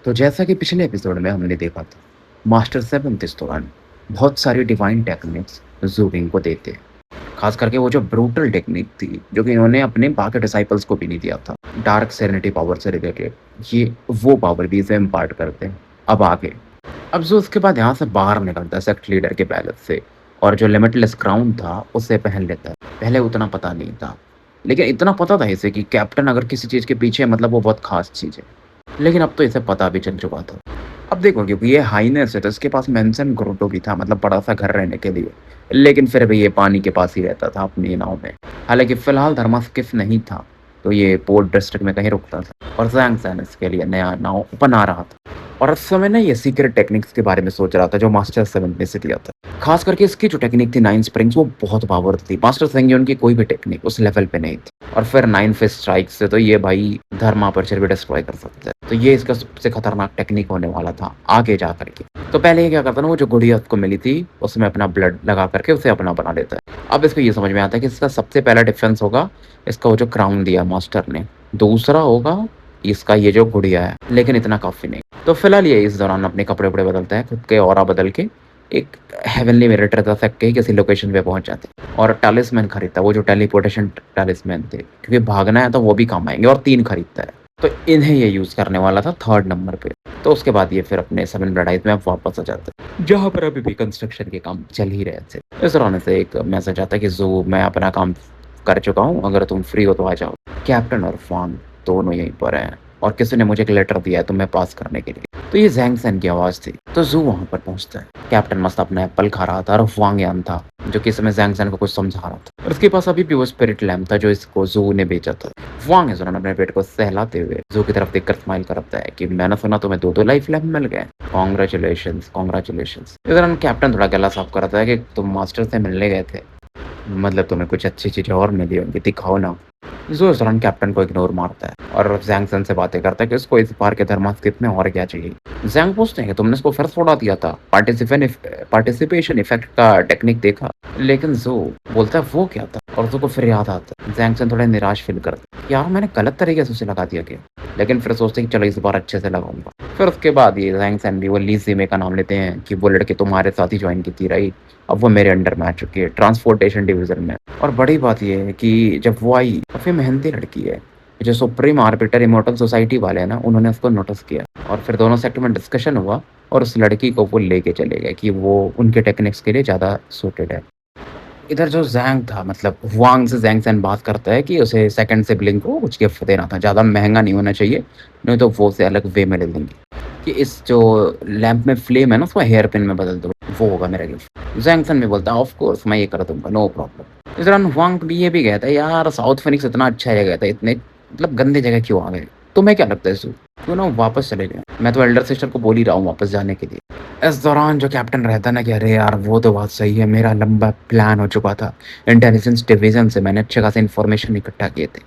तो जैसा कि पिछले एपिसोड में हमने देखा था, मास्टर सेवंथ इस दौरान बहुत सारी डिवाइन टेक्निक्स ज़ूविंग को देते हैं। खास करके वो जो ब्रूटल टेक्निक थी, जो कि इन्होंने अपने बाकी डिसाइपल्स को भी नहीं दिया था। डार्क सेरेनिटी पावर से रिलेटेड ये वो पावर भी इसे इम्पार्ट करते हैं। अब आगे अब जो उसके बाद यहाँ से बाहर निकलता है सेक्ट लीडर के पैलेस से और जो लिमिटलेस क्राउन था उसे पहन लेता है। पहले उतना पता नहीं था, लेकिन इतना पता था इसे कि कैप्टन अगर किसी चीज़ के पीछे है, मतलब वो बहुत खास चीज़ है। लेकिन अब तो इसे पता भी चल चुका था। अब देखो, क्योंकि ये हाइनेस है तो इसके पास मेंशन ग्रोटो भी था, मतलब बड़ा सा घर रहने के लिए। लेकिन फिर भी ये पानी के पास ही रहता था अपनी नाव में। हालांकि फिलहाल धर्मास्किफ नहीं था, तो ये पोर्ट डिस्ट्रिक्ट में कहीं रुकता था और जैंग सैन इसके लिए नया नाव बना रहा था। और उस समय ना ये सीक्रेट टेक्निक्स के बारे में सोच रहा था जो मास्टर सेवन ने से दिया था। खास करके इसकी जो टेक्निक थी नाइन स्प्रिंग्स, वो बहुत पावर थी। मास्टर सेंगियोन की कोई भी टेक्निक उस लेवल पे नहीं थी। और फिर नाइन फिस्ट स्ट्राइक से तो ये भाई धर्म अपर्चर भी डिस्ट्रॉय कर सकता है। तो ये इसका सबसे खतरनाक टेक्निक होने वाला था आगे जा करके। तो पहले ये क्या करता ना, वो जो गुड़िया उसको मिली थी उसमें अपना ब्लड लगा करके उसे अपना बना लेता है। अब इसको ये समझ में आता है कि इसका सबसे पहला डिफेंस होगा इसका वो जो क्राउन दिया मास्टर ने, दूसरा होगा इसका ये जो गुड़िया है। लेकिन इतना काफी नहीं। तो फिलहाल ये इस दौरान अपने कपड़े वपड़े बदलता है, खुद के ऑरा बदल के एक हेवनली मिरर रख के किसी लोकेशन पे पहुंच जाते हैं और टैलिस्मैन खरीदता है, वो जो टेलीपोर्टेशन टैलिस्मैन थे, क्योंकि भागना है तो वो भी काम आएंगे। और 3 खरीदता है, तो इन्हें ये यूज करने वाला था 3rd नंबर पे। तो उसके बाद ये फिर अपने 7 ब्लड आइज में अब वापस आ जाता है, जहाँ पर अभी भी कंस्ट्रक्शन के काम चल ही रहे थे। इस दौरान से एक मैसेज आता है कि जो मैं अपना काम कर चुका हूँ, अगर तुम फ्री हो तो आ जाओ। कैप्टन और फांग दोनों यहीं पर हैं और किसी ने मुझे एक लेटर दिया है तुम्हें पास करने के लिए। तो ये जैंग सैन की आवाज थी। तो जू वहां पर पहुंचता है। कैप्टन मस्त अपना एप्पल खा रहा था और वांग यान था जो कि इस समय जैंग सैन को कुछ समझा रहा था। और उसके पास अभी भी वो स्पिरिट लैम्प था जो इसको जू ने बेचा था। वांग इस दौरान अपने पेट को सहलाते हुए जू की तरफ देखकर स्माइल करता है कि मैंने सुना तुम्हें 2-2 लाइफ लैम्प मिल गए। Congratulation congratulation. इस दौरान कैप्टन थोड़ा गला साफ करता है कि तुम मास्टर से मिलने गए थे, मतलब तुम्हें कुछ अच्छी चीजें और मिली होंगी, दिखाओ ना। जो इस दौरान कैप्टन को इग्नोर मारता है और जैंग सन से बातें करता है कि उसको इस बार के धर्मास्किप में और क्या चाहिए। जैंग पूछते हैं कि तुमने इसको फिर छोड़ा दिया था, पार्टिसिपेशन इफेक्ट का टेक्निक देखा। लेकिन जो बोलता है वो क्या था, और जो को फिर याद आता है। जैंग सन थोड़ा निराश फील करता है, यार मैंने गलत तरीके से उसे लगा दिया क्या। लेकिन फिर सोचते हैं कि चलो इस बार अच्छे से लगाऊंगा। फिर उसके बाद ये जैंग सन भी वो ली जिमे का नाम लेते हैं कि वो लड़के तुम्हारे साथ ही ज्वाइन की थी राइट, अब वो मेरे अंडर में आ चुकी है ट्रांसपोर्टेशन डिवीजन में। और बड़ी बात यह है कि जब वो आई, काफी मेहनती लड़की है। जो सुप्रीम आर्बिटर इमोर्टल सोसाइटी वाले हैं ना, उन्होंने उसको नोटिस किया और फिर दोनों सेक्टर में डिस्कशन हुआ और उस लड़की को वो लेके चले गए कि वो उनके टेक्निक्स के लिए ज़्यादा सूटेड है। इधर जो जैंग था, मतलब हुआंग से जैंग सेन बात करता है कि उसे सेकंड सिबलिंग को कुछ गिफ्ट देना था, ज़्यादा महंगा नहीं होना चाहिए, नहीं तो वो उसे अलग वे में ले लेंगे। कि इस जो लैंप में फ्लेम है ना उसको हेयर पिन में बदल दो, वो होगा मेरा गिफ्ट। जैंग सेन भी बोलता है ऑफ कोर्स मैं ये कर दूंगा, नो प्रॉब्लम। इस दौरान हुआंग भी ये भी कहता है यार साउथ फिनिक्स इतना अच्छा जगह था, इतने मतलब गंदे जगह क्यों आ गए। तुम्हें क्या लगता है सू, क्यों ना वापस चले जाए। मैं तो एल्डर सिस्टर को बोल ही रहा हूँ वापस जाने के लिए। इस दौरान जो कैप्टन रहता ना कि अरे यार वो तो बात सही है, मेरा लंबा प्लान हो चुका था। इंटेलिजेंस डिवीजन से मैंने अच्छे खासे इन्फॉर्मेशन इकट्ठा किए थे।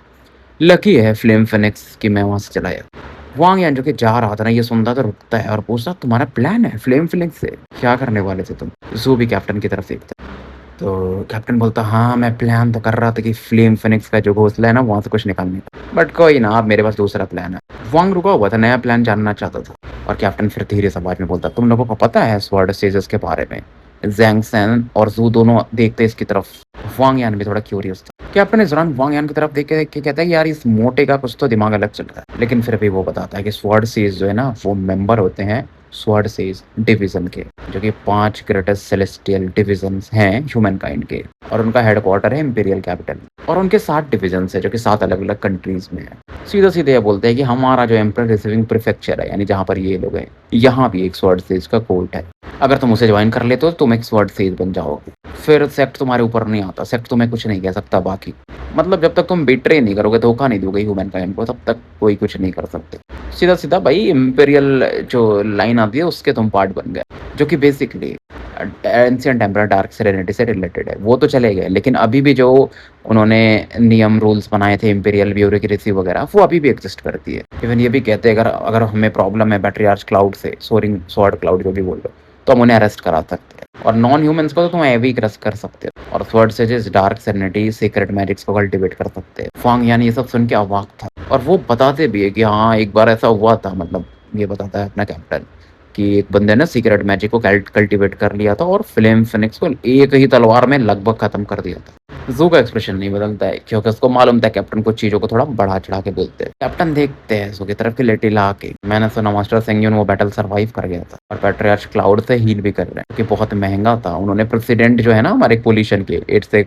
लकी है फ्लेम फिनिक्स कि मैं वहां से चला गया। वांग यान जो कि जा रहा था ना, ये सुनता तो रुकता है और पूछता तुम्हारा प्लान है फ्लेम फिनिक्स से, क्या करने वाले थे तुम। जू भी कैप्टन की तरफ देखता है। तो कैप्टन बोलता हाँ मैं प्लान तो कर रहा था कि फ्लेम फिनिक्स का जो घोंसला है ना वहां से कुछ निकालने का, बट कोई ना अब मेरे पास दूसरा प्लान है। वांग रुका हुआ था, नया प्लान जानना चाहता था। और कैप्टन फिर धीरे से आवाज में बोलता तुम लोगों को पता है स्वॉर्ड स्टेजेस के बारे में। जैंग सैन और जू दोनों देखते इसकी तरफ। वांग यान भी थोड़ा क्यूरियस था। कैप्टन इस दौरान वांग यान की तरफ देख के कहता है कि यार इस मोटे का कुछ तो दिमाग अलग चल रहा है। लेकिन फिर भी वो बताता है कि स्वॉर्ड सीज जो है ना वो मेंबर होते हैं स्वॉर्ड सीज डिवीजन के, जो कि 5 ग्रेटेस्ट सेलेस्टियल डिविजन्स हैं ह्यूमन काइंड के। और उनका हेडक्वार्टर है इंपीरियल कैपिटल। और उनके 7 डिवीजन है जो कि 7 अलग अलग कंट्रीज में है। सीधा सीधे ये बोलते हैं कि हमारा जो एम्परर रिसीविंग प्रीफेक्चर है, यानी जहाँ पर ये लोग हैं, यहाँ भी एक स्वॉर्ड सेज का कोर्ट है। अगर तुम उसे ज्वाइन कर लेते हो तो तुम एक स्वॉर्ड सेज बन जाओगे। फिर सेक्ट तुम्हारे ऊपर नहीं आता, सेक्ट तुम्हें कुछ नहीं कह सकता बाकी। मतलब जब तक तुम बिट्रे नहीं करोगे, धोखा नहीं दोगे ह्यूमन काइंड को, तब तक कोई कुछ नहीं कर सकते। सीधा सीधा भाई इंपीरियल जो लाइन आती है उसके तुम पार्ट बन गए, जो कि basically ancient emperor dark serenity से रिलेटेड है। वो तो चले गए, लेकिन अभी भी जो उन्होंने नियम रूल्स बनाए थे इंपीरियल ब्यूरोक्रेसी वगैरह, वो अभी भी एग्जिस्ट करती है। इवन ये भी कहते हैं अगर अगर हमें प्रॉब्लम है बैटरीआर्च क्लाउड से, सोरिंग स्वॉर्ड क्लाउड जो भी बोल लो, तो हम उन्हें अरेस्ट करा सकते हैं। और नॉन ह्यूमंस को तो तुम एवी अरेस्ट कर सकते हो। और sword sages dark serenity secret magics को कल्टिवेट कर सकते हैं। फांग यानी ये सब सुन के अवाक था। और वो बताते भी है कि हाँ एक बार ऐसा हुआ था, मतलब ये बताता है अपना कैप्टन कि एक बंदे ने सीक्रेट मैजिक को कल्टीवेट कर लिया था और फ्लेम फिनिक्स को एक ही तलवार में लगभग खत्म कर दिया था। ज़ू का एक्सप्रेशन नहीं बदलता है क्योंकि उसको मालूम था कैप्टन कुछ चीज़ों को थोड़ा बढ़ा-चढ़ा के बोलते हैं। कैप्टन देखते हैं ज़ू की तरफ कि लेटिला के मैंने सुना मास्टर सेंग्यून वो बैटल सर्वाइव कर गया था और पैट्रियार्च क्लाउड से हील भी कर रहे हैं, क्योंकि बहुत महँगा था। उन्होंने प्रेसिडेंट जो है ना हमारे कोलिशन के 8 से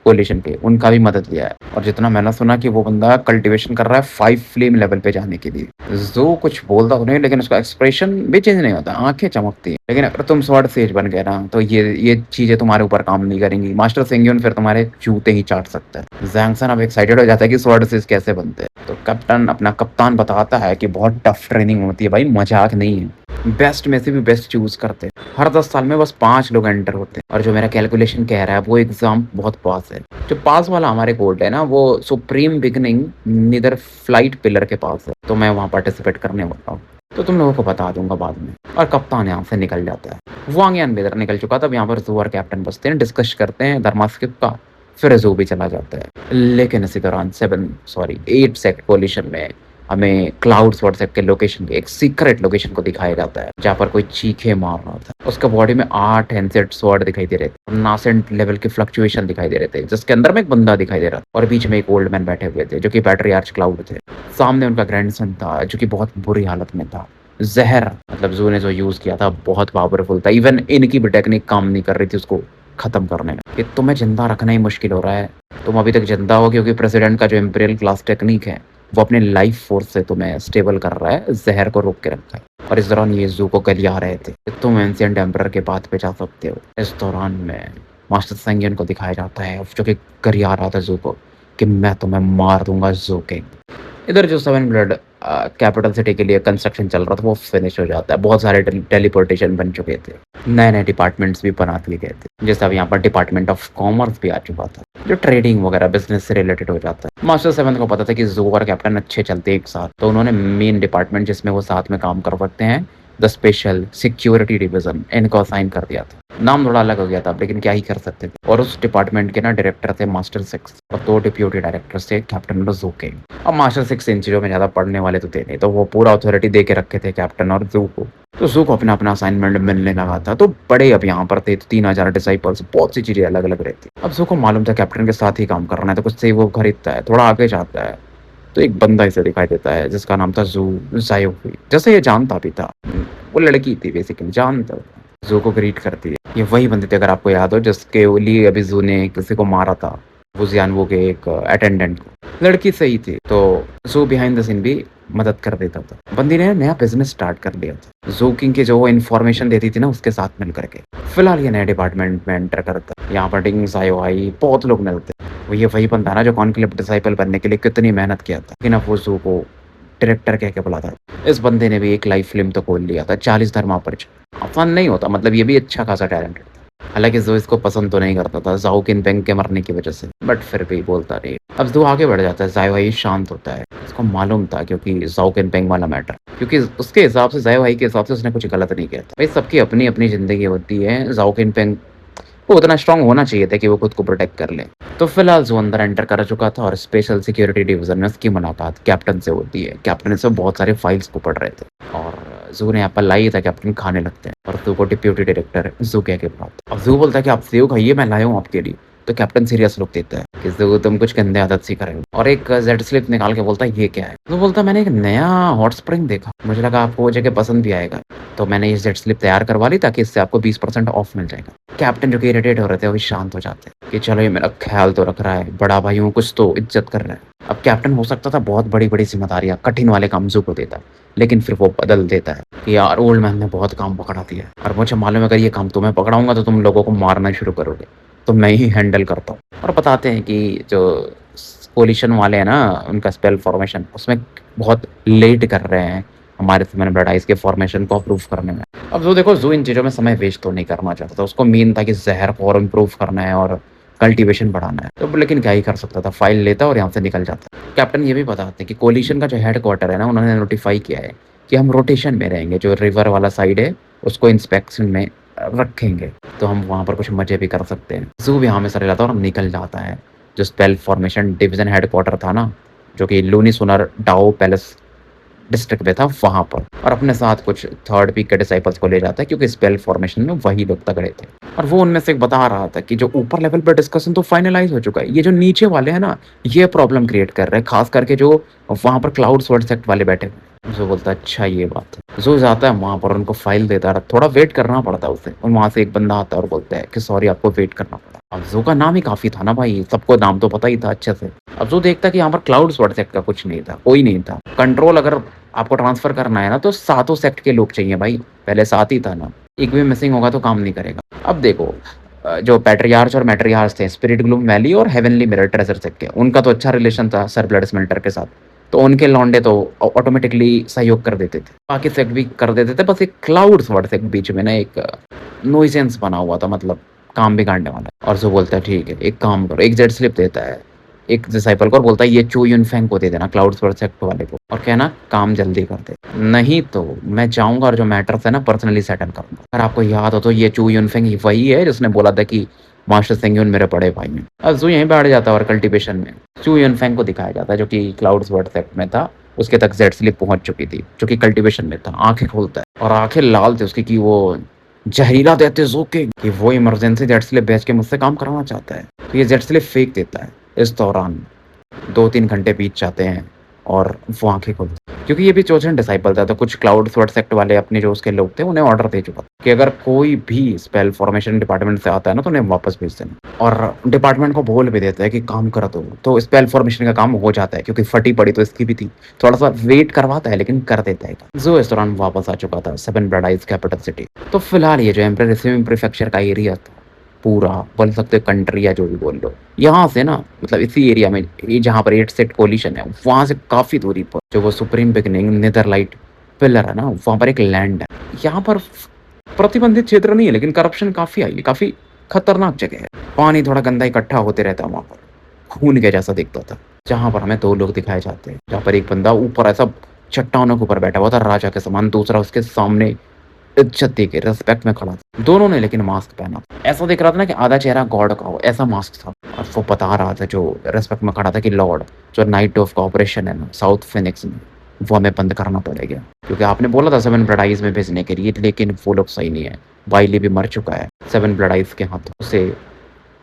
कोलिशन के, उनका भी मदद लिया है और जितना मैंने सुना कि वो बंदा कल्टीवेशन कर रहा है 5 फ्लेम लेवल पे जाने के लिए। ज़ो कुछ बोलता तो नहीं लेकिन उसका एक्सप्रेशन भी चेंज नहीं होता, आँखें चमकती हैं। लेकिन अगर तुम स्वॉर्ड सेज बन गए ना तो ये चीज़ें तुम्हारे ऊपर काम नहीं करेंगी। मास्टर सेंग्यून फिर तुम्हारे जूते ही चाट सकता है। ज़ैंग सन अब एक्साइटेड हो जाता है कि स्वॉर्ड सेज कैसे बनते हैं। तो कैप्टन अपना कप्तान बताता है कि बहुत टफ ट्रेनिंग होती है भाई, मजाक नहीं है। बेस्ट में से भी बेस्ट चूज़ करते हैं। हर 10 साल में बस 5 लोग एंटर होते हैं और जो मेरा कैलकुलेशन कह रहा है वो एग्ज़ाम बहुत पास है। जो पास वाला हमारे कोर्ट है ना वो supreme beginning neither flight pillar के पास है, तो मैं वहाँ पार्टिसिपेट करने वाला हूँ। तो तुम लोगों को बता दूंगा बाद में। और कप्तान यहाँ से निकल जाता है। वांग यान भी इधर निकल चुका था। अब यहाँ पर ज़ू और कैप्टन बसते हैं, डिस्कस करते हैं धर्मास्किप का। फिर ज़ू भी चला जाता है। लेकिन इसी दौरान 8 सेक्ट कोलिशन में हमें क्लाउड्स व्हाट्सएप के लोकेशन एक सीक्रेट लोकेशन को दिखाया जाता है जहाँ पर कोई चीखे मार रहा था। उसके बॉडी में 8 एंसेट स्वॉर्ड दिखाई दे रहे थे, नासेंट लेवल के फ्लक्चुएशन दिखाई दे रहे थे, जिसके अंदर में एक बंदा दिखाई दे रहा था और बीच में एक ओल्ड मैन बैठे हुए थे जो कि पैट्रियार्च क्लाउड थे। सामने उनका ग्रैंडसन था जो कि बहुत बुरी हालत में था। जहर मतलब ज़ू ने जो यूज किया था बहुत पावरफुल था। इवन इनकी भी टेक्निक काम नहीं कर रही थी उसको खत्म करने में। कि तुम्हें जिंदा रखना ही मुश्किल हो रहा है, तुम अभी तक जिंदा हो क्योंकि प्रेसिडेंट का जो इम्पीरियल क्लास टेक्निक है वो अपने लाइफ फोर्स से तुम्हें स्टेबल कर रहा है, जहर को रोक के रखा है। और इस दौरान ये ज़ू को गलिया रहे थे कि तुम एंशिएंट एम्परर के बात पे जा सकते हो। इस दौरान में मास्टर सेंगियन को दिखाया जाता है जो कि गरिया रहा था ज़ू को कि मैं तुम्हें मार दूंगा ज़ू किंग। इधर जो 7 ब्लड कैपिटल सिटी के लिए कंस्ट्रक्शन चल रहा था वो फिनिश हो जाता है। बहुत सारे टेलीपोर्टेशन बन चुके थे, नए नए डिपार्टमेंट्स भी बना दिए गए थे। जैसे अब यहाँ पर डिपार्टमेंट ऑफ कॉमर्स भी आ चुका था जो ट्रेडिंग वगैरह बिजनेस से रिलेटेड हो जाता है। मास्टर 7 को पता था कि ज़ू और कैप्टन अच्छे चलते हैं एक साथ, तो उन्होंने मेन डिपार्टमेंट जिसमें वो साथ में काम कर सकते हैं, द स्पेशल सिक्योरिटी डिवीजन, इनको असाइन कर दिया था। नाम थोड़ा अलग हो गया था लेकिन क्या ही कर सकते थे। और उस डिपार्टमेंट के ना डायरेक्टर थे मास्टर 6 और 2 डिप्यूटी डायरेक्टर्स थे कैप्टन और ज़ू के। अब मास्टर 6 इन चीज़ों में ज़्यादा पढ़ने वाले तो थे नहीं, तो वो पूरा अथॉरिटी दे के रखे थे कैप्टन और ज़ू को। तो ज़ू को अपना अपना असाइनमेंट मिलने लगा था। तो बड़े अब यहाँ पर थे 3000 डिसाइपल्स, बहुत सी चीज़ें अलग अलग रहती। अब ज़ू को मालूम था कैप्टन के साथ ही काम करना है, तो कुछ से वो खरीदता है, थोड़ा आगे जाता है तो एक बंदा इसे दिखाई देता है जिसका नाम था ज़ू ज़ायोफी। जैसे ये जानता भी था, वो लड़की थी बेसिकली, जानता था। ज़ू को ग्रीट करती है। ये वही बंदी थी अगर आपको याद हो जिसके लिए अभी ज़ू ने किसी को मारा था, वुजियानवो के एक अटेंडेंट को। लड़की सही थी तो ज़ू बिहाइंड द सीन भी मदद कर देता था। बंदी ने नया बिजनेस स्टार्ट कर लिया था ज़ू किंग की जो वो इन्फॉर्मेशन देती थी ना उसके साथ मिल करके। फिलहाल ये नए डिपार्टमेंट में एंटर करता है। यहाँ पर डिंग सायोहाई बहुत लोग मिलते हैं। वो ये वही बंदा ना जो कॉन्क्लेव डिसाइपल बनने के लिए कितनी मेहनत किया था, लेकिन अब वो ज़ू को डायरेक्टर कह के बुलाता है। इस बंदे ने भी एक लाइव फिल्म तो खोल लिया था, 40 धर्मा पर। आसान नहीं होता, मतलब ये भी अच्छा खासा टैलेंटेड था। हालांकि ज़ू इसको पसंद तो नहीं करता था ज़ाओ किनपेंग के मरने की वजह से, बट फिर भी बोलता नहीं। अब ज़ू आगे बढ़ जाता है, ज़ायोहाई शांत होता है। उसको मालूम था क्योंकि ज़ाओ किनपेंग वाला मैटर, क्योंकि उसके हिसाब से ज़ायोहाई के हिसाब से उसने कुछ गलत नहीं किया था। भाई सबकी अपनी अपनी ज़िंदगी होती है। ज़ाओ किनपेंग वो उतना स्ट्रांग होना चाहिए था कि वो खुद को प्रोटेक्ट कर ले। तो फिलहाल ज़ू अंदर एंटर कर चुका था और स्पेशल सिक्योरिटी डिवीजन में उसकी मुलाकात कैप्टन से होती है। कैप्टन इससे बहुत सारे फाइल्स को पढ़ रहे थे और ज़ू ने एप्पल लाई था। कैप्टन खाने लगते हैं और ज़ू को डिप्यूटी डायरेक्टर ज़ू कह के बुलाते। अब ज़ू बोलता है कि आप सेव खाइए, मैं लाया हूँ आपके लिए। तो कैप्टन सीरियस लुक देता है कि ज़ू तुम कुछ गंदे आदत सीख रहे हो, और एक जेड स्लिप निकाल के बोलता है ये क्या है। तो बोलता है मैंने एक नया हॉट स्प्रिंग देखा, मुझे लगा आपको वो जगह पसंद भी आएगा, तो मैंने ये जेड स्लिप तैयार करवा ली ताकि इससे आपको 20% ऑफ मिल जाएगा। कैप्टन जो कि इरिटेट हो रहे थे वो भी शांत हो जाते हैं कि चलो ये मेरा ख्याल तो रख रहा है, बड़ा भाई हूँ, कुछ तो इज्जत कर रहा है। अब कैप्टन हो सकता था बहुत बड़ी बड़ी जिम्मेदारियां, कठिन वाले काम ज़ू को देता, लेकिन फिर वो बदल देता है कि यार ओल्ड मैन ने बहुत काम पकड़ा दिया और मुझे मालूम है अगर ये काम तुम्हें पकड़ाऊंगा तो तुम लोगों को मारना शुरू करोगे, तो मैं ही हैंडल करता हूँ। और बताते हैं कि जो कोलिशन वाले हैं ना उनका स्पेल फॉर्मेशन उसमें बहुत लेट कर रहे हैं हमारे मैंने ब्लड के फॉर्मेशन को अप्रूव करने में। अब जो देखो ज़ू इन चीज़ों में समय वेस्ट तो नहीं करना चाहता था, उसको मेन था कि जहर को और इम्प्रूव करना है और कल्टीवेशन बढ़ाना है। तो लेकिन क्या ही कर सकता था, फाइल लेता और यहाँ से निकल जाता। कैप्टन ये भी बताते हैं कि कोलिशन का जो हेड क्वार्टर है ना उन्होंने नोटिफाई किया है कि हम रोटेशन में रहेंगे, जो रिवर वाला साइड है उसको इंस्पेक्शन में रखेंगे, तो हम वहाँ पर कुछ मजे भी कर सकते हैं। ज़ू भी हमें सर जाता है और निकल जाता है। जो spell formation division head quarter था ना, जो कि लूनी सोनर डाओ पैलेस डिस्ट्रिक्ट में था वहाँ पर, और अपने साथ कुछ थर्ड पीक के डिसाइपल्स को ले जाता है क्योंकि स्पेल फॉर्मेशन में वही लोग तगड़े थे। और वो उनमें से एक बता रहा था कि जो ऊपर लेवल पे डिस्कशन तो फाइनलाइज़ हो चुका है, ये जो नीचे वाले हैं ना, ये प्रॉब्लम क्रिएट कर रहे हैं, ख़ास करके जो वहाँ पर क्लाउड वर्ड सेक्ट वाले बैठे हुए हैं। ज़ो बोलता है अच्छा ये बात है। ज़ो जाता है वहाँ पर, उनको फाइल देता है, थोड़ा वेट करना पड़ता है उसे, और वहाँ से एक बंदा आता है और बोलता है कि सॉरी आपको वेट करना पड़ा। अब ज़ो का नाम ही काफ़ी था ना भाई, सबको नाम तो पता ही था अच्छे से। अब ज़ो देखता है कि यहाँ पर क्लाउड वर्ड सेक्ट का कुछ नहीं था, कोई नहीं था। कंट्रोल अगर आपको ट्रांसफ़र करना है ना तो सातों सेक्ट के लोग चाहिए भाई, पहले 7 ही था ना, एक भी मिसिंग होगा तो काम नहीं करेगा। अब देखो जो पैट्रियार्च और मैट्रियार्च थे, स्पिरिट ग्लूम वैली और हेवनली मिरर ट्रेजर सेक्ट के, उनका तो अच्छा रिलेशन था सर ब्लड स्मेल्टर के साथ, तो उनके लौंडे तो ऑटोमेटिकली सहयोग कर देते थे, बाकी सेक्ट भी कर देते थे। बस एक क्लाउड वर्ड सेक्ट बीच में ना एक नॉइसेंस बना हुआ था, मतलब काम बिगाड़ने वाला। और जो बोलता है ठीक है एक काम करो, एक जेट स्लिप देता है एक डिसाइपल को और बोलता है ये चू यूनफेंग को दे देना, क्लाउड प्रोजेक्ट वाले को, और कहना काम जल्दी कर दे, नहीं तो मैं जाऊंगा और जो मैटर्स है ना पर्सनली सेटल करूंगा। अगर आपको याद हो तो ये चू यूनफेंग ही वही है जिसने बोला था कि मास्टर सेंग्यून मेरे बड़े भाई हैं। अब जू यहीं बैठ जाता है और कल्टीवेशन में चू यूनफेंग को दिखाया जाता है जो कि क्लाउड्स वर्ड सेक्ट में था, उसके तक जेट स्लिप पहुंच चुकी थी, जो कि कल्टीवेशन में था। आंखें खोलता है और आंखें लाल थी उसकी कि वो जहरीला देते जू के कि वो इमरजेंसी जेट स्लिप भेज के मुझसे काम कराना चाहता है, तो ये जेट स्लिप फेंक देता है। इस दौरान 2-3 घंटे बीत जाते हैं और वो आँखें खोलता है। क्योंकि ये भी चोचन डिसाइपल था, तो कुछ क्लाउड वर्ड सेक्ट वाले अपने जो उसके लोग थे उन्हें ऑर्डर दे चुका था कि अगर कोई भी स्पेल फॉर्मेशन डिपार्टमेंट से आता है ना तो उन्हें वापस भेज देना, और डिपार्टमेंट को बोल भी देता है कि काम करा दो, तो स्पेल फॉर्मेशन का काम हो जाता है क्योंकि फटी पड़ी तो इसकी भी थी। थोड़ा सा वेट करवाता है लेकिन कर देता है। जो इस दौरान वापस आ चुका था seven blood eyes capital city. तो फिलहाल ये जो एम्परर रिसीविंग प्रीफेक्चर का एरिया था, पूरा बोल सकते हो कंट्री या जो भी बोल लो, यहाँ से ना मतलब इसी एरिया में ये जहाँ पर 8 सेट कोलिशन है वहाँ से काफ़ी दूरी पर जो वो सुप्रीम बिगनिंग नेदरलाइट पिलर है ना, वहाँ पर एक लैंड है। यहाँ पर प्रतिबंधित क्षेत्र नहीं है लेकिन करप्शन काफ़ी आई है, काफ़ी खतरनाक जगह है। पानी थोड़ा गंदा इकट्ठा होते रहता है वहाँ पर, खून के जैसा दिखता था। जहाँ पर हमें 2 लोग दिखाए जाते हैं, जहाँ पर एक बंदा ऊपर ऐसा चट्टानों के ऊपर बैठा हुआ था राजा के समान, दूसरा उसके सामने इज्जत दे के रिस्पेक्ट में खड़ा था। दोनों ने लेकिन मास्क पहना था, ऐसा दिख रहा था ना कि आधा चेहरा गॉड का हो, ऐसा मास्क था। और वो बता रहा था जो रिस्पेक्ट में खड़ा था कि लॉर्ड, जो नाइट ऑफ कॉपरेशन है ना साउथ फिनिक्स में, वो हमें बंद करना पड़ेगा क्योंकि आपने बोला था 7 ब्लड आइज में भेजने के लिए, लेकिन वो लोग सही नहीं है। बाइली भी मर चुका है 7 ब्लड आइज के हाथों से,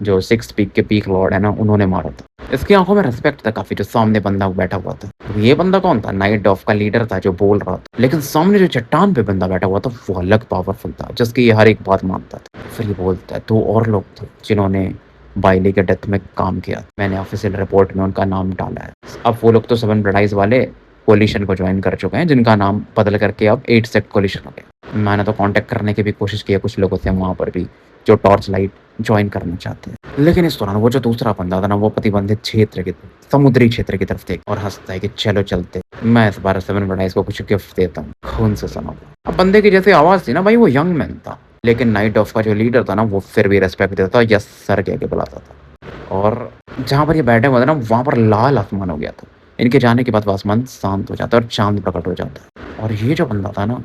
जो 6 पीक के पीक लॉर्ड है ना उन्होंने मारा था। इसकी आंखों में रिस्पेक्ट था काफी, जो सामने बंदा बैठा हुआ था। तो ये बंदा कौन था? नाइट ऑफ का लीडर था जो बोल रहा था, लेकिन सामने जो चट्टान पे बंदा बैठा हुआ था वो अलग पावरफुल था जिसकी ये हर एक बात मानता था। फिर ये बोलता है 2 और लोग थे जिन्होंने बाइली के डेथ में काम किया, मैंने ऑफिशियल रिपोर्ट में उनका नाम डाला है। अब वो लोग तो 7 ब्लड आइज वाले कोलिशन को ज्वाइन कर चुके हैं, जिनका नाम बदल करके अब 8 सेक्ट कोलिशन हो गया। मैंने तो कांटेक्ट करने की भी कोशिश की है कुछ लोगों से वहाँ पर भी जो टॉर्च लाइट ज्वाइन करना चाहते हैं, लेकिन इस दौरान वो जो दूसरा बंदा था ना वो प्रतिबंधित क्षेत्र की समुद्री क्षेत्र की तरफ थे और हंसता है कि चलो चलते, मैं इस बार 7 ब्लड आइज को कुछ गिफ्ट देता हूँ खून से सना हुआ। अब बंदे की जैसी आवाज़ थी ना भाई, वो यंग मैन था, लेकिन नाइट ऑफ का जो लीडर था ना वो फिर भी रेस्पेक्ट देता था, यस सर कह के बुलाता था। और जहाँ पर ये बैठे हुए थे ना वहाँ पर लाल आसमान हो गया था। इनके जाने के बाद वो आसमान शांत हो जाता है और चांद प्रकट हो जाता है। और ये जो बंदा था ना,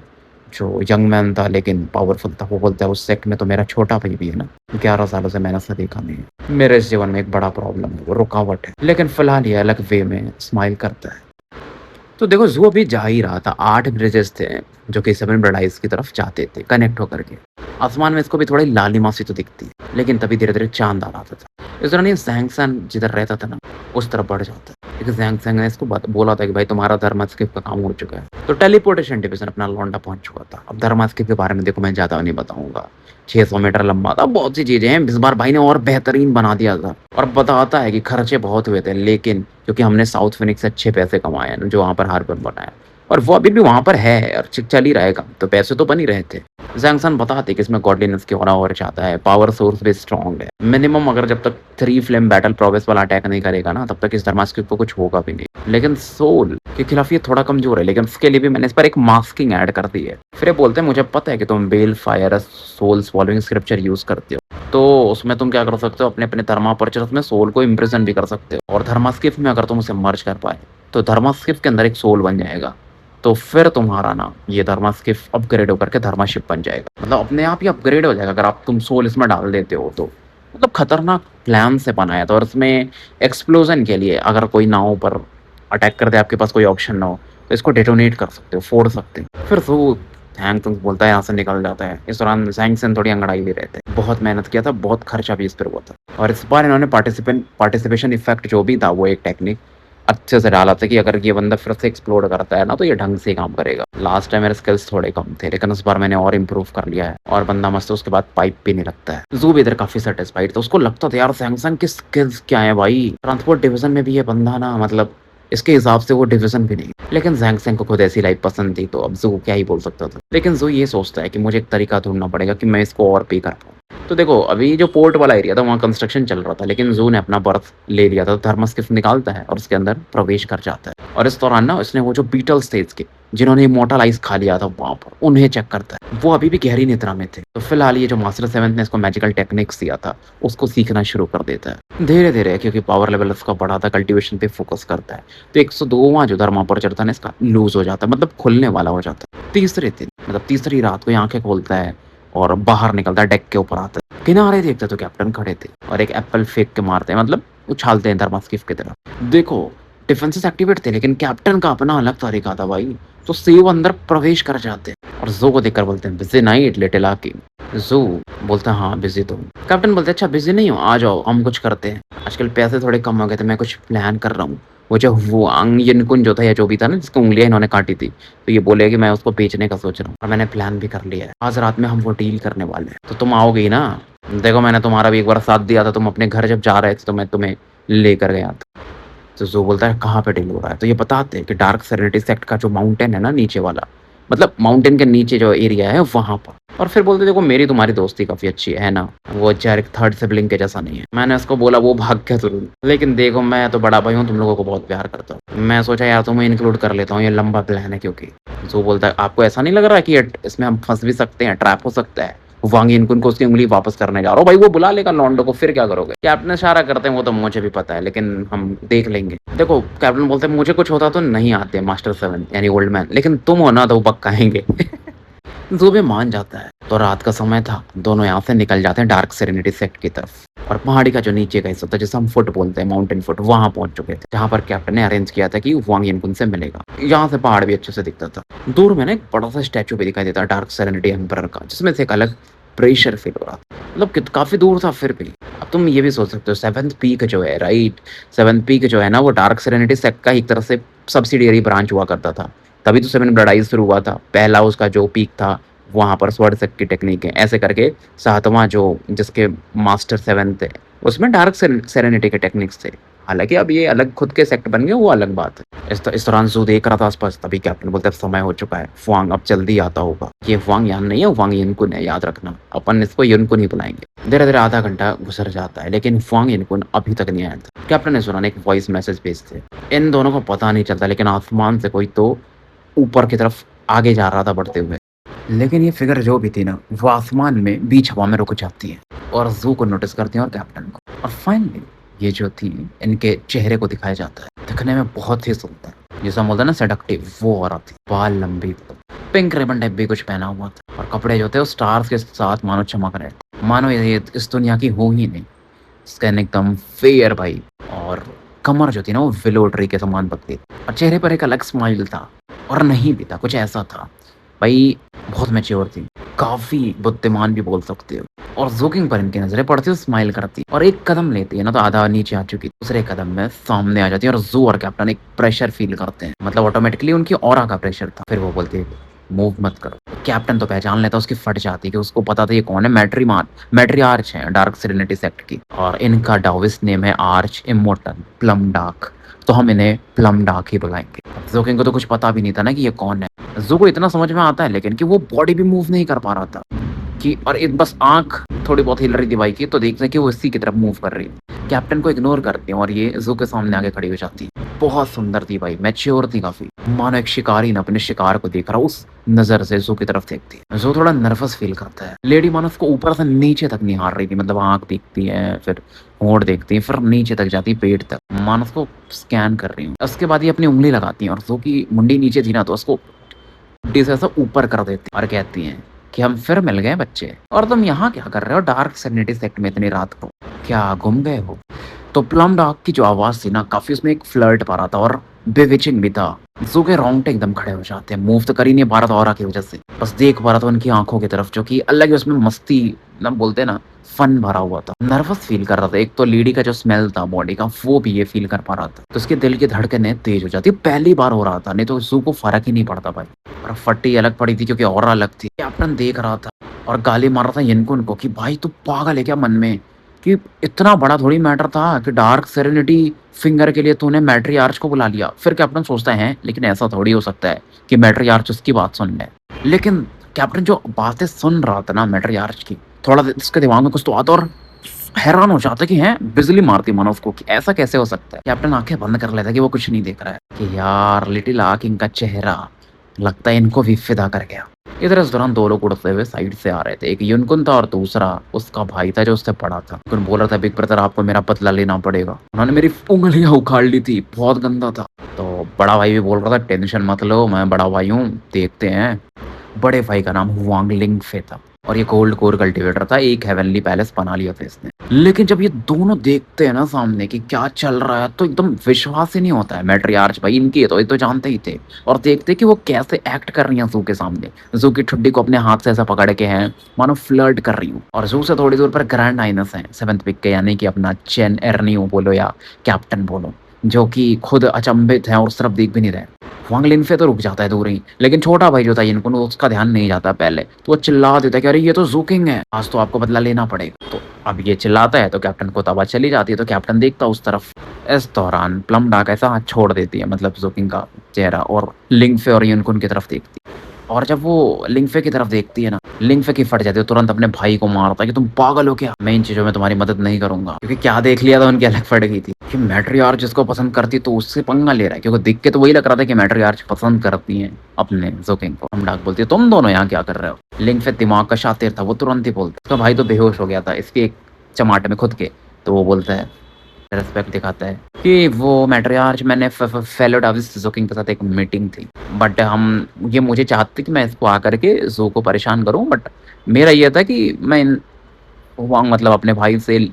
जो यंग मैन था लेकिन पावरफुल था, वो बोलता है उस सेक्ट में तो मेरा छोटा भाई भी है ना, 11 सालों से मैंने उसे देखा नहीं है, मेरे इस जीवन में एक बड़ा प्रॉब्लम है, वो रुकावट है, लेकिन फिलहाल ये अलग वे में स्माइल करता है। तो देखो जू अभी जा ही रहा था, 8 ब्रिजेस थे जो कि 7 ब्लड आइज की तरफ जाते थे कनेक्ट होकर के। आसमान में इसको भी थोड़ी लालिमा सी तो दिखती है, लेकिन तभी धीरे धीरे चांद आ रहा था। इस दौरान ये जैंगसन जिधर रहता था ना उस तरफ बढ़ जाता है। एक जैंगसन ने इसको बोला था कि भाई तुम्हारा धर्मास्किप का काम हो चुका है, तो टेलीपोर्टेशन डिवीजन अपना लौंडा पहुंच चुका था। अब धर्मास्किप के बारे में देखो मैं ज़्यादा नहीं बताऊंगा, 600 मीटर लंबा था, बहुत सी चीज़ें हैं, इस बार भाई ने और बेहतरीन बना दिया था। और बताता है कि खर्चे बहुत हुए थे, लेकिन क्योंकि हमने साउथ फिनिक्स से अच्छे पैसे कमाए हैं जो वहाँ पर हार्बर बनाया, और वो अभी भी वहाँ पर है और चल ही रहेगा, तो पैसे तो बन ही रहे थे। जैंगसन बताते कि इसमें गॉडलीनेस की होना और चाहता है, पावर सोर्स भी स्ट्रॉन्ग है, मिनिमम अगर जब तक 3 फ्लेम बैटल प्रोग्रेस वाला अटैक नहीं करेगा ना तब तक इस धर्मास्किप को कुछ होगा भी नहीं। लेकिन सोल के खिलाफ ये थोड़ा कमजोर है, लेकिन उसके लिए भी मैंने इस पर एक मास्किंग ऐड कर दी है। फिर ये बोलते हैं मुझे पता है कि तुम bell fire soul swallowing scripture use करते हो, तो उसमें तुम क्या कर सकते हो, अपने अपने धर्मा परचेस में सोल को इम्प्रेशन भी कर सकते हो, और धर्मास्किप में अगर तुम उसे मर्ज कर पाए तो धर्मास्किप के अंदर एक सोल बन जाएगा, तो फिर तुम्हारा ना ये धर्मास्किप अपग्रेड होकर के धर्माशिप बन जाएगा, मतलब अपने आप ही अपग्रेड हो जाएगा अगर तुम सोल इसमें डाल देते हो तो। मतलब खतरनाक प्लान से बनाया था, और इसमें एक्सप्लोजन के लिए अगर कोई नाव पर अटैक कर दे, आपके पास कोई ऑप्शन ना हो, तो इसको डेटोनेट कर सकते हो, फोड़ सकते हो। फिर ज़ू हैंग तुंग बोलता है यहाँ से निकल जाता है। इस दौरान ज़ैंग थोड़ी अंगड़ाई भी रहते हैं। बहुत मेहनत किया था, बहुत खर्चा भी इस पर हुआ था और इस बार इन्होंने पार्टिसिपेशन इफ़ेक्ट जो भी था वो एक टेक्निक अच्छे से डाला था कि अगर ये बंदा फिर से एक्सप्लोड करता है ना तो ये ढंग से काम करेगा। लास्ट टाइम मेरे स्किल्स थोड़े कम थे लेकिन इस बार मैंने और इम्प्रूव कर लिया है और बंदा मस्त है, उसके बाद पाइप भी नहीं लगता है। ज़ू भी इधर काफ़ी सैटिस्फाइड था, उसको लगता था यार सैमसंग की स्किल्स क्या है भाई, ट्रांसपोर्ट डिवीज़न में भी ये बंदा ना मतलब इसके हिसाब से वो डिवीज़न भी नहीं। लेकिन ज़ैंग को खुद ऐसी लाइफ पसंद थी तो अब ज़ू क्या ही बोल सकता था। लेकिन ज़ू ये सोचता है कि मुझे एक तरीका ढूँढना पड़ेगा कि मैं इसको और पे कर पाऊँ। तो देखो अभी जो पोर्ट वाला एरिया था वहाँ कंस्ट्रक्शन चल रहा था लेकिन ज़ू ने अपना बर्थ ले लिया था। थर्मस निकालता है और उसके अंदर प्रवेश कर जाता है और इस दौरान ना उसने वो जो बीटल्स थे इसके जिन्होंने इमॉर्टलाइज खा लिया था वहाँ पर उन्हें चेक करता है। वो अभी भी गहरी निद्रा में थे। तो फिलहाल ये जो मास्टर 7 ने इसको मैजिकल टेक्निक्स दिया था उसको सीखना शुरू कर देता है धीरे धीरे, क्योंकि पावर लेवल उसका बढ़ा था, कल्टीवेशन पे फोकस करता है। तो 102वां जो धर्मापर चढ़ता है ना इसका लूज हो जाता है, मतलब खुलने वाला हो जाता है। तीसरे दिन मतलब तीसरी रात को ये आंखें खोलता है और बाहर निकलता है, डेक के ऊपर आता है। किनारे देखते तो कैप्टन खड़े थे और एक एप्पल फेंक के मारते हैं, मतलब उछालते हैं धर्मास्किफ की तरफ। देखो डिफेंसेस एक्टिवेट थे लेकिन कैप्टन का अपना अलग तरीका था भाई। तो सेव अंदर प्रवेश कर जाते हैं और जो को देखकर बोलते हैं बिजी नाइट लिटिल आकी। जो बोलता है हाँ बिजी तो हूँ। कैप्टन बोलते हैं अच्छा बिजी नहीं हो, आ जाओ हम कुछ करते हैं। आजकल पैसे थोड़े कम हो गए थे, मैं कुछ प्लान कर रहा हूँ। वो जो वांग यिनकुन जो था या जो भी था ना जिसको उंगलियां इन्होंने काटी थी, तो ये बोले कि मैं उसको बेचने का सोच रहा हूँ और मैंने प्लान भी कर लिया है। आज रात में हम वो डील करने वाले हैं, तो तुम आओगे ही ना। देखो मैंने तुम्हारा भी एक बार साथ दिया था, तुम अपने घर जब जा रहे थे तो मैं तुम्हें लेकर गया था। तो जो बोलता है कहाँ पे डील हो रहा है, तो ये बताते हैं कि डार्क सेरेनिटी सेक्ट का जो माउंटेन है ना नीचे वाला, मतलब माउंटेन के नीचे जो एरिया है वहाँ पर। और फिर बोलते देखो मेरी तुम्हारी दोस्ती काफी अच्छी है ना, वो चाहे थर्ड सिबलिंग के जैसा नहीं है। मैंने उसको बोला वो भाग गया जरूर, लेकिन देखो मैं तो बड़ा भाई हूँ, तुम लोगों को बहुत प्यार करता हूँ। मैं सोचा यार तुम्हें इंक्लूड कर लेता हूँ, ये लंबा प्लान है। क्योंकि जो बोलता है आपको ऐसा नहीं लग रहा है कि इसमें हम फंस भी सकते हैं, ट्रैप हो सकता है। वांग इनकुन को उसकी उंगली वापस करने जा रहा हूँ भाई, वो बुला लेगा लॉन्डो को, फिर क्या करोगे। कैप्टन इशारा करते हैं वो तो मुझे भी पता है लेकिन हम देख लेंगे। देखो कैप्टन बोलते हैं मुझे कुछ होता तो नहीं आते मास्टर 7 यानी ओल्ड मैन, लेकिन तुम हो ना तो पक्का आएंगे। जो भी मान जाता है। तो रात का समय था, दोनों यहाँ से निकल जाते हैं डार्क सेरेनिटी सेक्ट की तरफ और पहाड़ी का जो नीचे का हिस्सा था जिसे हम फुट बोलते हैं, माउंटेन फुट, वहां पहुंच चुके थे जहां पर कैप्टन ने अरेंज किया था कि वांग यिनकुन से मिलेगा। यहाँ से पहाड़ भी अच्छे से दिखता था। दूर में ना एक बड़ा सा स्टैचू भी दिखाई देता है डार्क सेरेनिटी एम्परर का, जिसमें से एक अलग प्रेशर फील हो रहा था। मतलब काफी दूर था फिर भी। अब तुम ये भी सोच सकते हो सेवंथ पीक जो है, राइट, सेवंथ पीक जो है ना वो डार्क सेरेनिटी सेक्ट का एक तरह से सब्सिडियरी ब्रांच हुआ करता था। तभी तो सेवन ब्लड आइज शुरू हुआ था। पहला उसका जो पीक था वहाँ पर स्वर्ण शक्ति की टेक्निक है, ऐसे करके सातवां जो जिसके मास्टर 7 थे उसमें डार्क सेरेनिटी के टेक्निक्स थे। हालांकि अब ये अलग खुद के सेक्ट बन गए, वो अलग बात है। इस दौरान जू देख रहा था आसपास, तभी कैप्टन बोलते अब समय हो चुका है, फुआंग अब जल्दी आता होगा। ये फुआंग यहाँ नहीं है, वांग यिनकुन है, याद रखना, अपन इसको यिनकुन ही बुलाएंगे। धीरे धीरे आधा घंटा गुजर जाता है लेकिन फुआंग यिनकुन अभी तक नहीं आया था। कैप्टन ने सुना एक वॉइस मैसेज भेजते, इन दोनों को पता नहीं चलता लेकिन आसमान से कोई तो ऊपर की तरफ आगे जा रहा था बढ़ते हुए। लेकिन ये फिगर जो भी थी ना वो आसमान में बीच हवा में रुक जाती है और जू को नोटिस करती है और कैप्टन को। और फाइनली ये जो थी इनके चेहरे को दिखाया जाता है, दिखने में बहुत ही सुंदर, जैसा बोलता है ना सेडक्टिव, वो औरत थी। बाल लंबी, पिंक रिबन टाइप भी कुछ पहना हुआ था और कपड़े जो थे वो स्टार्स के साथ मानो चमक रहे थे, मानो ये इस दुनिया की हो ही नहीं। स्किन एकदम फेयर भाई, और कमर जो थी ना वो विलो ट्री के समान पतली और चेहरे पर एक अलग स्माइल था। और नहीं भी था, कुछ ऐसा था भाई, बहुत मैच्योर थी, काफी बुद्धिमान भी बोल सकते हो। और जोकिंग पर इनकी नजरें पड़ती है, स्माइल करती और एक कदम लेती है ना तो आधा नीचे आ चुकी, दूसरे कदम में सामने आ जाती है और जू और कैप्टन एक प्रेशर फील करते हैं, मतलब ऑटोमेटिकली उनकी ऑरा का प्रेशर था। फिर वो बोलती है मूव मत करो। कैप्टन तो पहचान लेता, उसकी फट जाती कि उसको पता था ये कौन है, मैट्री आर्च है डार्क सेरेनिटी सेक्ट की, और इनका डाविस्ट नेम है आर्च इमोर्टल प्लम डार्क, तो हम इन्हें प्लम डार्क ही बुलाएंगे। जोकिंग को तो कुछ पता भी नहीं था ना कि ये कौन है। जू को इतना समझ में आता है लेकिन कि वो बॉडी भी मूव नहीं कर पा रहा था कि, और एक बस आंख थोड़ी बहुत हिल रही थी भाई की, तो देखते हैं कि वो इसी की तरफ मूव कर रही है। कैप्टन को इग्नोर करती है और ये जू के सामने आके खड़ी हो जाती है। बहुत सुंदर थी भाई, मैच्योर थी काफी, मानो एक शिकारी ने अपने शिकार को देख रहा उस नजर से जू की तरफ देखती है। जू थोड़ा नर्वस फील करता है। लेडी मानो उसको ऊपर से नीचे तक निहार रही थी, मतलब आंख देखती है, फिर होंठ देखती है, फिर नीचे तक जाती है, पेट तक, मानो उसको स्कैन कर रही हूँ। उसके बाद ये अपनी उंगली लगाती है और जू की मुंडी नीचे थी ना तो उसको ऐसा ऊपर कर देती और कहती हैं कि हम फिर मिल गए बच्चे, और तुम यहाँ क्या कर रहे हो डार्क सेरेनिटी सेक्ट में इतनी रात को, क्या गुम गए हो। तो प्लम डॉग की जो आवाज़ थी ना काफ़ी उसमें एक फ्लर्ट भरा था और बेविचिंग भी था। ज़ू के रोंगटे एकदम खड़े हो जाते हैं, मूव तो कर ही नहीं पा रहा था ऑरा की वज़ह से। बस देख पा रहा था उनकी आँखों की तरफ जो कि अलग ही उसमें मस्ती ना बोलते हैं ना फन भरा हुआ था। नर्वस फ़ील कर रहा था, एक तो लेडी का जो स्मेल था बॉडी का वो भी ये फ़ील कर पा रहा था। तो उसके दिल की धड़कनें तेज़ हो जाती, पहली बार हो रहा था, नहीं तो ज़ू को फ़र्क ही नहीं पड़ता भाई। और फटी अलग पड़ी थी क्योंकि ऑरा अलग थी। कैप्टन देख रहा था और गाली मार रहा था यिनकुन को कि भाई तू पागल है क्या मन में? कि इतना बड़ा थोड़ी मैटर था कि डार्क सेरेनिटी फिंगर के लिए तूने मैट्रियार्च को बुला लिया। फिर कैप्टन सोचता है लेकिन ऐसा थोड़ी हो सकता है कि मैट्रियार्च उसकी बात सुन ले। लेकिन कैप्टन जो बातें सुन रहा था ना मैट्रियार्च की, थोड़ा उसके दिमाग में कुछ तो आता और हैरान हो जाता कि हैं बिजली मारती मानो उसको कि ऐसा कैसे हो सकता है। कैप्टन आंखें बंद कर लेता कि वो कुछ नहीं देख रहा है कि यार लिटिल आर्क इनका चेहरा लगता है इनको भी फिदा कर गया। इधर इस दौरान दो लोग उड़ते हुए साइड से आ रहे थे, एक युनकुन था और दूसरा उसका भाई था जो उससे बड़ा था। युनकुन बोल रहा था बिग ब्रदर आपको मेरा बदला लेना पड़ेगा, उन्होंने मेरी उंगलियां उखाड़ ली थी, बहुत गंदा था। तो बड़ा भाई भी बोल रहा था टेंशन मत लो, मैं बड़ा भाई हूँ, देखते हैं। बड़े भाई का नाम हुआंग लिंगफे था और ये गोल्ड कोर कल्टीवेटर था, एक हेवनली पैलेस बना लिया था इसने। लेकिन जब ये दोनों देखते हैं ना सामने कि क्या चल रहा है तो एकदम विश्वास ही नहीं होता है। मैट्रियार्च भाई इनकी है तो ये तो जानते ही थे और देखते कि वो कैसे एक्ट कर रही हैं जू के सामने। जू की ठुड्डी को अपने हाथ से ऐसा पकड़ के हैं मानो फ्लर्ट कर रही हूँ। और जू से थोड़ी दूर पर ग्रैंड आइनस है सेवंथ पिक के, यानी कि अपना चेन एर्नियो बोलो या कैप्टन बोलो, जो कि खुद अचंभित है और उस तरफ देख भी नहीं रहे। वांग लिनफे तो रुक जाता है दूर ही, लेकिन छोटा भाई जो था इनको उसका ध्यान नहीं जाता पहले, तो वो चिल्ला देता है कि अरे ये तो जू किंग है, आज तो आपको बदला लेना पड़ेगा। तो अब ये चिल्लाता है तो कैप्टन को तवा चली जाती है, तो कैप्टन देखता उस तरफ। इस दौरान प्लम डार्क ऐसा हाथ छोड़ देती है, मतलब जू किंग का चेहरा, और लिंगफे और युनकुन की तरफ देखती है। और जब वो लिंगफे की तरफ देखती है ना, लिंगफे की फट जाती है, तुरंत अपने भाई को मारता है कि तुम पागल हो क्या, मैं इन चीजों में तुम्हारी मदद नहीं करूंगा। क्योंकि क्या देख लिया था उनकी अलग फट गई थी कि मैट्रियार्च जिसको पसंद करती तो उससे पंगा ले रहा है, क्योंकि दिख के तो वही लग रहा था कि मैट्रियार्च पसंद करती है अपने जोकिंग को। हम डाक बोलती है तुम दोनों यहाँ क्या कर रहे हो। लिंगफे दिमाग का शातिर था, वो तुरंत ही बोलता, उसका भाई तो बेहोश हो गया था इसके एक चमाटे में खुद के। तो वो बोलता है, रेस्पेक्ट दिखाता है कि वो मैट्रियार्च मैंने फेलो डाविस जोकिंग के साथ एक मीटिंग थी, बट हम ये मुझे चाहते कि मैं इसको आकर के जू को परेशान करूं, बट मेरा ये था कि मैं मतलब अपने भाई से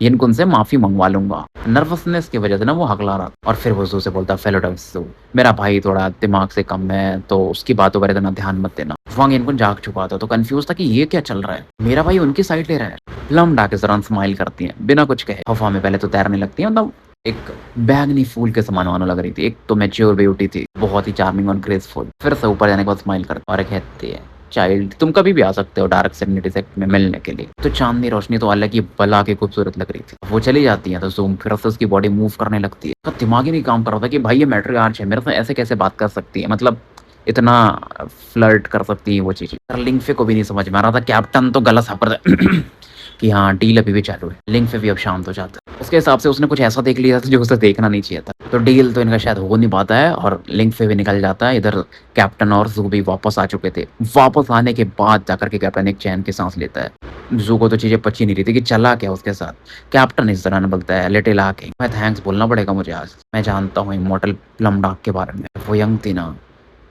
यिनकुन से माफ़ी मंगवा लूँगा। नर्वसनेस की वज़ह से ना वो हकला रहा था और फिर वो ज़ू से बोलता है, फेलोडस ज़ू, मेरा भाई थोड़ा दिमाग से कम है तो उसकी बातों पर इतना ध्यान मत देना। वांग यिनकुन जाग चुका था तो कन्फ्यूज़ था कि ये क्या चल रहा है? मेरा भाई उनकी साइड ले रहा है। प्लम डार्क इस दौरान स्माइल करती हैं, बिना कुछ कहे। हवा में पहले तो तैरने लगती हैं, मतलब एक बैंगनी फूल के समान मानो लग रही थी। एक तो मैच्योर ब्यूटी थी, बहुत ही चार्मिंग और ग्रेसफुल। फिर से ऊपर जाने के बाद स्माइल करती और कहती है, चाइल्ड तुम कभी भी आ सकते हो डार्क सेरेनिटी सेक्ट में मिलने के लिए। तो चांदनी रोशनी तो अलग ही बला के खूबसूरत लग रही थी। वो चली जाती है तो जूम फिर से उसकी बॉडी मूव करने लगती है। उसका दिमाग ही नहीं काम कर रहा था कि भाई ये मैट्रियार्च है, मेरे से ऐसे कैसे बात कर सकती है, मतलब इतना फ्लर्ट कर सकती है वो चीज़ें। लिंगफे को भी नहीं समझ में आ रहा था, कैप्टन तो गलत सापर कि हाँ डील अभी भी चालू है। लिंगफे भी अब शांत हो जाता है, उसके हिसाब से उसने कुछ ऐसा देख लिया था जो उसे देखना नहीं चाहिए था। तो डील तो इनका शायद हो नहीं पाता है और लिंगफे भी निकल जाता है। इधर कैप्टन और जू भी वापस आ चुके थे। वापस आने के बाद जाकर के कैप्टन एक चैन की सांस लेता है। जू को तो चीज़ें पची नहीं रही थी कि चला क्या उसके साथ। कैप्टन इस तरह बोलता है, लिटिल आके मैं थैंक्स बोलना पड़ेगा मुझे आज, मैं जानता हूँ इमॉर्टल प्लम डार्क के बारे में। वो यंग थी ना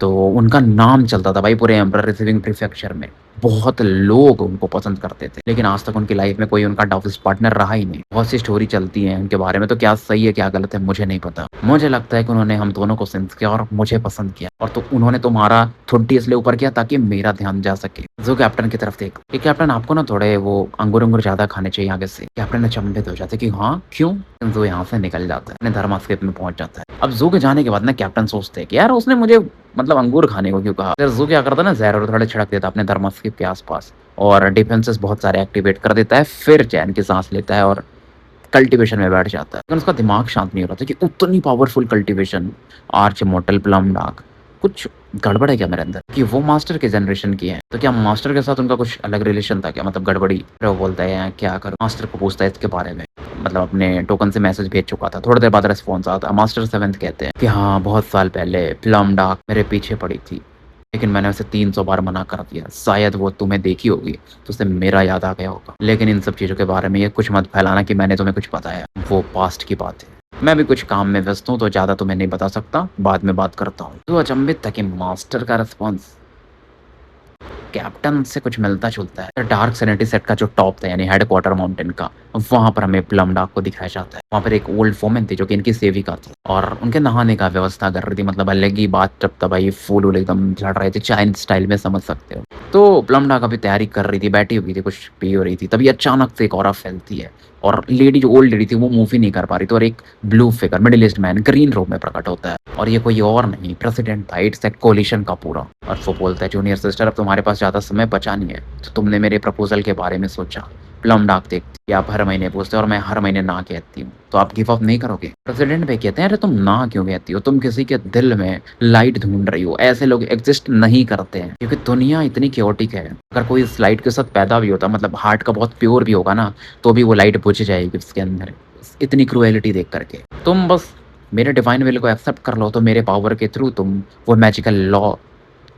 तो उनका नाम चलता था भाई पूरे एम्परर रिसीविंग प्रीफेक्चर में, बहुत लोग उनको पसंद करते थे। लेकिन आज तक उनकी लाइफ में कोई उनका डाउस पार्टनर रहा ही नहीं। बहुत सी स्टोरी चलती है उनके बारे में, तो क्या सही है क्या गलत है मुझे नहीं पता। मुझे लगता है कि उन्होंने हम दोनों को सेंस किया और मुझे पसंद किया, और तो उन्होंने तुम्हारा ठुड्डी इसलिए ऊपर किया ताकि मेरा ध्यान जा सके। जो कैप्टन की तरफ देख कि कैप्टन आपको ना थोड़े वो अंगूर अंगूर ज्यादा खाने चाहिए आगे से। कैप्टन अचंभित हो जाते कि हाँ क्यों। जो यहाँ से निकल जाता है, अपने धर्मास्केप में पहुंच जाता है। अब जू के जाने के बाद ना कैप्टन सोचते हैं कि यार उसने मुझे मतलब अंगूर खाने को क्यों कहा। फिर जू क्या करता ना, जहर थोड़े छिड़क देता अपने धर्मास्केप के आसपास और डिफेंसेस बहुत सारे एक्टिवेट कर देता है। फिर चैन की सांस लेता है और कल्टीवेशन में बैठ जाता है। लेकिन उसका दिमाग शांत नहीं हो रहा था कि उतनी powerful cultivation, arch immortal plum dark, कुछ गड़बड़ है क्या मेरे अंदर कि वो मास्टर के जनरेशन की है। तो क्या मास्टर के साथ उनका कुछ अलग रिलेशन था क्या, मतलब गड़बड़ी। फिर वो बोलता है क्या करूं, मास्टर को पूछता है इसके बारे में, मतलब अपने टोकन से मैसेज भेज चुका था। थोड़ी देर बाद रिस्पॉन्स आता। मास्टर सेवेंथ कहते हैं कि हाँ बहुत साल पहले प्लम डार्क मेरे पीछे पड़ी थी, लेकिन मैंने उसे 300 बार मना कर दिया। शायद वो तुम्हें देखी होगी तो उसे मेरा याद आ गया होगा। लेकिन इन सब चीज़ों के बारे में ये कुछ मत फैलाना कि मैंने तुम्हें कुछ बताया, वो पास्ट की बात है। मैं भी कुछ काम में व्यस्त हूँ तो ज़्यादा तुम्हें नहीं बता सकता, बाद में बात करता हूँ। तो अचंभित था कि मास्टर का रिस्पॉन्स कैप्टन से कुछ मिलता-जुलता है। डार्क सैनिटी सेट का जो टॉप था यानी हेडक्वार्टर माउंटेन का, वहाँ पर हमें प्लम डार्क को दिखाया जाता है। वहाँ पर एक ओल्ड वूमन थी जो कि इनकी सेविका थी और उनके नहाने का व्यवस्था कर रही थी, मतलब अलग ही बाथटब था भाई, फूल-वूल एकदम झड़ रहे थे, चाइन स्टाइल में समझ सकते हो। तो प्लम डार्क अभी तैयारी कर रही थी, बैठी हुई थी, कुछ पी हो रही थी, तभी अचानक से एक ऑरा फैलती है और लेडी जो ओल्ड लेडी थी वो मूव ही नहीं कर पा रही थी और एक blue figure middle east man green रोब में प्रकट होता है और ये कोई और नहीं प्रेसिडेंट था, इट्स ए कोलिशन का पूरा। और वो बोलता है जूनियर सिस्टर अब तुम्हारे पास ज़्यादा समय बचा नहीं है, तो तुमने मेरे प्रपोज़ल के बारे में सोचा? प्लम डार्क देखती है, आप हर महीने पूछते हो और मैं हर महीने ना कहती हूँ, तो आप गिव अप नहीं करोगे? प्रेसिडेंट भी कहते हैं अरे तुम ना क्यों कहती हो? तुम किसी के दिल में लाइट ढूँढ रही हो, ऐसे लोग एग्ज़िस्ट नहीं करते हैं क्योंकि दुनिया इतनी कैओटिक है। अगर कोई इस लाइट के साथ पैदा भी होता मतलब हार्ट का बहुत प्योर भी होगा ना, तो भी वो लाइट बुझ जाएगी उसके अंदर, इतनी क्रूएलिटी देख कर के। तुम बस मेरे डिवाइन विल को एक्सेप्ट कर लो तो मेरे पावर के थ्रू तुम वो मैजिकल लॉ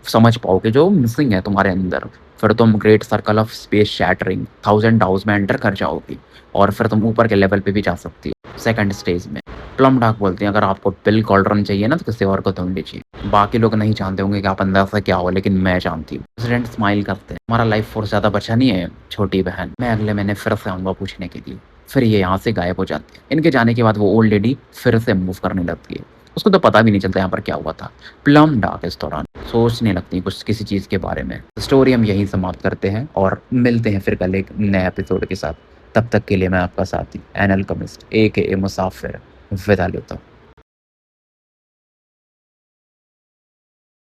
समझ पाओगे जो मिसिंग है तुम्हारे अंदर। फिर तुम great circle of space shattering 1000 house में एंटर कर जाओगी और फिर तुम ऊपर के लेवल पे भी जा सकती हो, सेकंड स्टेज में। प्लम डार्क बोलती हैं अगर आपको बिल कॉल्ड्रन चाहिए ना तो किसी और को ढूँढ लीजिए। बाकी लोग नहीं जानते होंगे कि आप अंदर से क्या हो, लेकिन मैं जानती हूँ। प्रेसिडेंट स्माइल करते हैं, हमारा लाइफ फोर्स ज़्यादा बचा नहीं है छोटी बहन, मैं अगले महीने फिर से आऊँगा पूछने के लिए। फिर ये यहाँ से गायब हो जाती है। इनके जाने के बाद वो ओल्ड लेडी फिर से मूव करने लगती है। उसको तो पता भी नहीं चलता यहाँ पर क्या हुआ था। प्लम डार्क इस दौरान सोचने लगती है कुछ किसी चीज़ के बारे में। स्टोरी हम यहीं समाप्त करते हैं और मिलते हैं फिर कल एक नए एपिसोड के साथ। तब तक के लिए मैं आपका साथी एन अल्केमिस्ट एके मुसाफिर विदा लेता हूँ।